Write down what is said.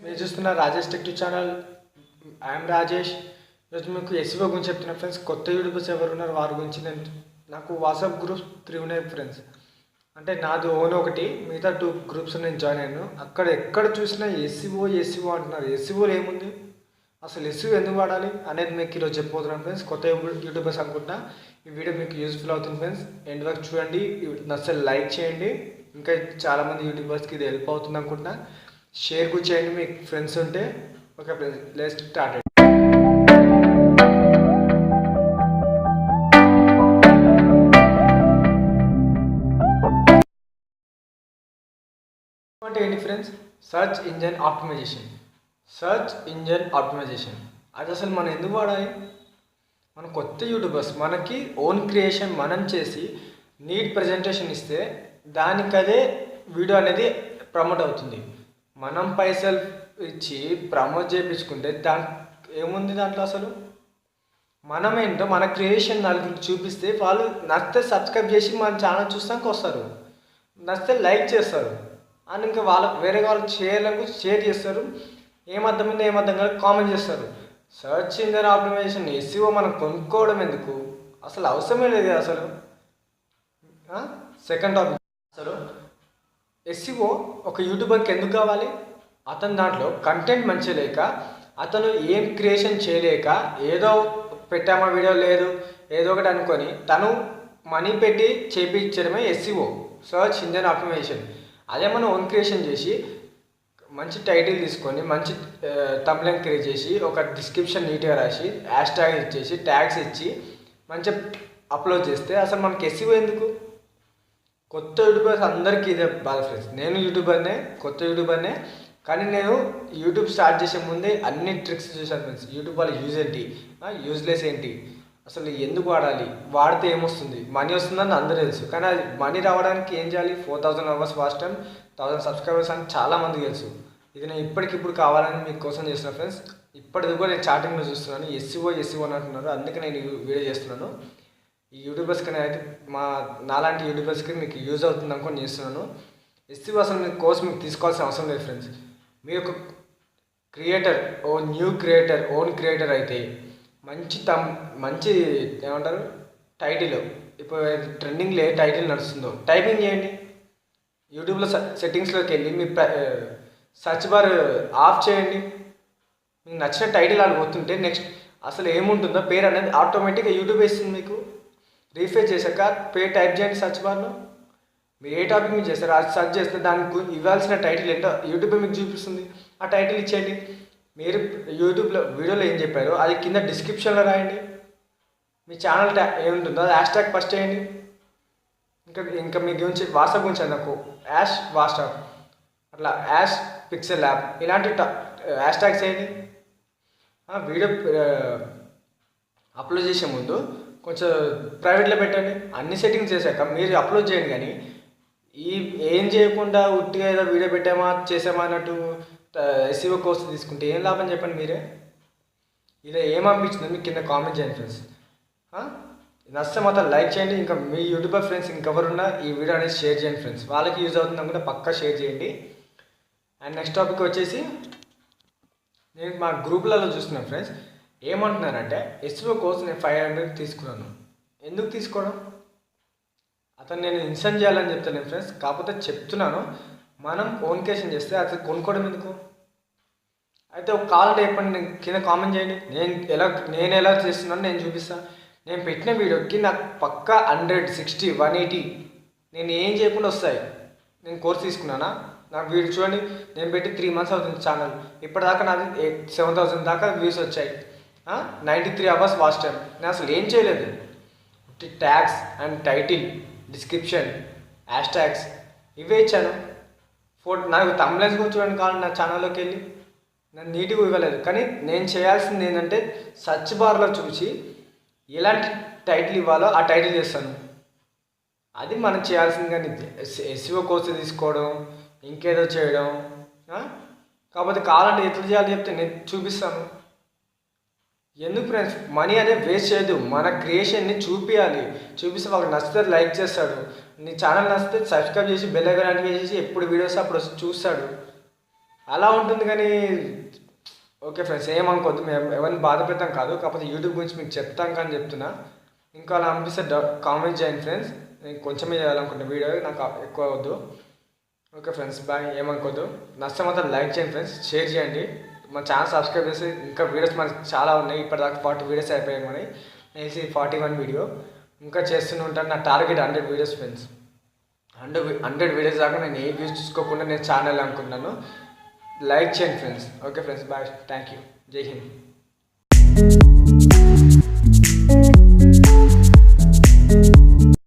మీరు చూస్తున్న Rajesh tech channel. I'm Rajesh. ఈరోజు మీకు ఎస్ఈఓ గురించి చెప్తున్నా ఫ్రెండ్స్. కొత్త యూట్యూబర్స్ ఎవరు ఉన్నారు వారి గురించి నాకు వాట్సాప్ గ్రూప్స్ 3 ఉన్నాయి ఫ్రెండ్స్. అంటే నాది ఓన్ ఒకటి, మిగతా 2 గ్రూప్స్ నేను జాయిన్ అయ్యాను. ఎక్కడ చూసినా ఎస్ఈఓ అంటున్నారు. ఎస్ఈఓలో ఏముంది, అసలు ఎస్ఈఓ ఎందుకు వాడాలి అనేది మీకు ఈరోజు చెప్పబోతున్నాను ఫ్రెండ్స్. కొత్త యూట్యూబర్స్ అనుకుంటున్నా ఈ వీడియో మీకు యూస్ఫుల్ అవుతుంది ఫ్రెండ్స్. ఎండ్ వరకు చూడండి, నచ్చలు లైక్ చేయండి. ఇంకా చాలామంది యూట్యూబర్స్కి ఇది హెల్ప్ అవుతుంది అనుకుంటున్నా. షేర్ కూడా చేయండి మీ ఫ్రెండ్స్ ఉంటే. Okay friends, let's start. అంటే ఏంటి ఫ్రెండ్స్? Search engine optimisation. అది అసలు మనం ఎందుకు వాడాలి? మన కొత్త యూట్యూబర్స్ మనకి ఓన్ క్రియేషన్ మనం చేసి నీట్ ప్రజెంటేషన్ ఇస్తే దానికదే వీడియో అనేది ప్రమోట్ అవుతుంది. మనం పైసలు ఇచ్చి ప్రమోట్ చేయించుకుంటే ఏముంది దాంట్లో? అసలు మనమేంటో మన క్రియేషన్ నలుగురికి చూపిస్తే వాళ్ళు నచ్చితే సబ్స్క్రైబ్ చేసి మన ఛానల్ చూస్తానికి వస్తారు, నచ్చితే లైక్ చేస్తారు, అని ఇంకా వేరే వాళ్ళకి షేర్ చేస్తారు. ఏమర్థమైందో ఏమర్థం కాదు కామెంట్ చేస్తారు. సర్చ్ ఇంజన్ ఆప్టిమైజేషన్ ఎస్ఈఓ మనం కొనుక్కోవడం ఎందుకు? అసలు అవసరమే లేదు అసలు. సెకండ్ టాపిక్, అసలు ఎస్ఈఓ ఒక యూట్యూబర్కి ఎందుకు కావాలి? అతను దాంట్లో కంటెంట్ మంచిగా లేక, అతను ఏం క్రియేషన్ చేయలేక, ఏదో పెట్టామా వీడియో లేదు ఏదో ఒకటి అనుకొని తను మనీ పెట్టి చేయించడమే ఎస్ఈఓ, సర్చ్ ఇంజన్ ఆప్టిమైజేషన్. అదే మనం ఓన్ క్రియేషన్ చేసి మంచి టైటిల్ తీసుకొని మంచి థంబ్నెయిల్ క్రియేట్ చేసి ఒక డిస్క్రిప్షన్ నీట్గా రాసి హ్యాష్ ట్యాగ్ ఇచ్చేసి ట్యాగ్స్ ఇచ్చి మంచిగా అప్లోడ్ చేస్తే అసలు మనకి ఎస్ఈఓ ఎందుకు? కొత్త యూట్యూబర్స్ అందరికీ ఇదే బాధ ఫ్రెండ్స్. నేను కొత్త యూట్యూబర్నే, కానీ నేను యూట్యూబ్ స్టార్ట్ చేసే ముందే అన్ని ట్రిక్స్ చూసాను ఫ్రెండ్స్. యూట్యూబ్ వల్ల యూజ్ ఏంటి, యూజ్లెస్ ఏంటి, అసలు ఎందుకు వాడాలి, వాడితే ఏమొస్తుంది, మనీ వస్తుందని అందరూ తెలుసు. కానీ అది మనీ రావడానికి ఏం చేయాలి? 4000 అవర్స్ వాచ్ టైం, 1000 సబ్స్క్రైబర్స్ అని చాలామందికి తెలుసు. ఇది నేను ఇప్పటికిప్పుడు కావాలని మీకోసం చేస్తున్నాను ఫ్రెండ్స్. ఇప్పటిది కూడా నేను స్టార్టింగ్లో చూస్తున్నాను ఎస్ఈఓ అని అంటున్నారు, అందుకే నేను వీడియో చేస్తున్నాను. ఈ యూట్యూబర్స్కి అయితే నాలాంటి యూట్యూబర్స్కి మీకు యూజ్ అవుతుంది అనుకోని చేస్తున్నాను. ఎస్ఈఓ అసలు మీ కోర్స్ మీకు తీసుకోవాల్సిన అవసరం లేదు ఫ్రెండ్స్. మీరు ఒక ఓన్ క్రియేటర్ అయితే మంచి ఏమంటారు టైటిల్, ఇప్పుడు ట్రెండింగ్లో ఏ టైటిల్ నడుస్తుందో టైపింగ్ చేయండి. యూట్యూబ్లో సెట్టింగ్స్లోకి వెళ్ళి మీ సర్చ్ బార్ ఆఫ్ చేయండి. మీకు నచ్చిన టైటిల్ ఆడ పోతుంటే నెక్స్ట్ అసలు ఏముంటుందో పేరు అనేది ఆటోమేటిక్గా యూట్యూబ్ ఇస్తుంది. మీకు రీఫ్రెష్ చేశాక పేరు టైప్ చేయండి సర్చ్ బార్లో. మీరు ఏ టాపిక్ మీద చేస్తారు అది సర్చ్ చేస్తే దానికి ఇవ్వాల్సిన టైటిల్ ఏంటో యూట్యూబ్ మీకు చూపిస్తుంది. ఆ టైటిల్ ఇచ్చేయండి. మీరు యూట్యూబ్లో వీడియోలో ఏం చెప్పారో అది కింద డిస్క్రిప్షన్లో రాయండి. మీ ఛానల్ ఏముంటుందో అది హ్యాష్ ట్యాగ్ ఫస్ట్ చేయండి. ఇంకా మీ గురించి వాట్సాప్ గురించి నాకు యాష్ వాట్సాప్, అట్లా యాష్ పిక్సెల్ యాప్, ఇలాంటి హ్యాష్ ట్యాగ్స్ చేయండి. వీడియో అప్లోడ్ చేసే ముందు కొంచెం ప్రైవేట్లో పెట్టండి. అన్ని సెట్టింగ్స్ చేశాక మీరు అప్లోడ్ చేయండి. కానీ ఏం చేయకుండా ఉట్టిగా ఏదో వీడియో చేసామా అన్నట్టు ఎస్ఈఓ కోర్స్ తీసుకుంటే ఏం లాభం చెప్పండి మీరే. ఇలా ఏమనిపించిందో మీకు కింద కామెంట్ చేయండి ఫ్రెండ్స్. నచ్చితే మాత్రం లైక్ చేయండి. ఇంకా మీ యూట్యూబర్ ఫ్రెండ్స్ ఇంకెవరున్నా ఈ వీడియో అనేది షేర్ చేయండి ఫ్రెండ్స్. వాళ్ళకి యూజ్ అవుతుంది కూడా పక్కా షేర్ చేయండి. అండ్ నెక్స్ట్ టాపిక్ వచ్చేసి, నేను మా గ్రూప్లలో చూస్తున్నాను ఫ్రెండ్స్. ఏమంటున్నానంటే ఎస్ఈఓ కోర్స్ నేను 500 తీసుకున్నాను. ఎందుకు తీసుకోవడం? అతను నేను ఇన్సెంట్ చేయాలని చెప్తాను ఫ్రెండ్స్. కాకపోతే చెప్తున్నాను, మనం ఓన్ క్రియేషన్ చేస్తే అతను కొనుక్కోవడం ఎందుకు? అయితే ఒక కావాలంటే చెప్పండి, కింద కామెంట్ చేయండి. నేను ఎలా చేస్తున్నాను నేను చూపిస్తాను. నేను పెట్టిన వీడియోకి నాకు పక్కా 100, 60, 180 నేను ఏం చేయకుండా వస్తాయి. నేను కోర్స్ తీసుకున్నానా? నాకు వీడియో చూడండి, నేను పెట్టి 3 months అవుతుంది ఛానల్. ఇప్పటిదాకా నాది 7000 దాకా వ్యూస్ వచ్చాయి. 93 hours వాచ్ టైం. నేను అసలు ఏం చేయలేదు. Tags and title, description, hash tags ఇవే ఇచ్చాను. నాకు థంబ్నెయిల్స్ కూడా చూడండి కావాలి నా ఛానల్లోకి వెళ్ళి. నేను నీట్గా ఇవ్వలేదు. కానీ నేను చేయాల్సింది ఏంటంటే సర్చ్ బార్లో చూసి ఎలాంటి టైటిల్ ఇవ్వాలో ఆ టైటిల్ చేస్తాను. అది మనం చేయాల్సింది. కానీ ఎస్ఈఓ కోర్స్ తీసుకోవడం, ఇంకేదో చేయడం. కాకపోతే కావాలంటే ఎట్లా చేయాలి చెప్తే నేను చూపిస్తాను. ఎందుకు ఫ్రెండ్స్ మనీ అనేది వేస్ట్ చేయదు. మన క్రియేషన్ని చూపిస్తే వాళ్ళకి నచ్చితే లైక్ చేస్తాడు. నీ ఛానల్ నచ్చితే సబ్స్క్రైబ్ చేసి బెల్ ఐకాన్ యాక్టివేట్ చేసి ఎప్పుడు వీడియోస్ అప్పుడు చూస్తాడు. అలా ఉంటుంది కానీ ఓకే ఫ్రెండ్స్, ఏమనుకోవద్దు, మేము ఎవరిని బాధ పెడతాం కాదు, కాకపోతే యూట్యూబ్ గురించి మీకు చెప్తాం కానీ చెప్తున్నా. ఇంకా అలా అనిపిస్తే కామెంట్ చేయండి ఫ్రెండ్స్. నేను కొంచెమే చేయాలనుకుంటున్న వీడియో, నాకు ఎక్కువ వద్దు. Okay friends, bye. ఏమనుకోవద్దు. నష్టం మాత్రం లైక్ చేయండి ఫ్రెండ్స్, షేర్ చేయండి. మా ఛానల్ సబ్స్క్రైబ్ చేసి, ఇంకా వీడియోస్ మనకి చాలా ఉన్నాయి. ఇప్పటిదాకా 40 వీడియోస్ అయిపోయాయి మనకి. నేను 41 వీడియో ఇంకా చేస్తూనే ఉంటాను. నా టార్గెట్ 100 వీడియోస్ ఫ్రెండ్స్. 100 వీడియోస్ దాకా నేను ఏ వ్యూస్ చూసుకోకుండా నేను ఛానల్ అనుకుంటున్నాను. లైక్ చేయండి friends. Okay friends, bye. Thank you. Jai Hind.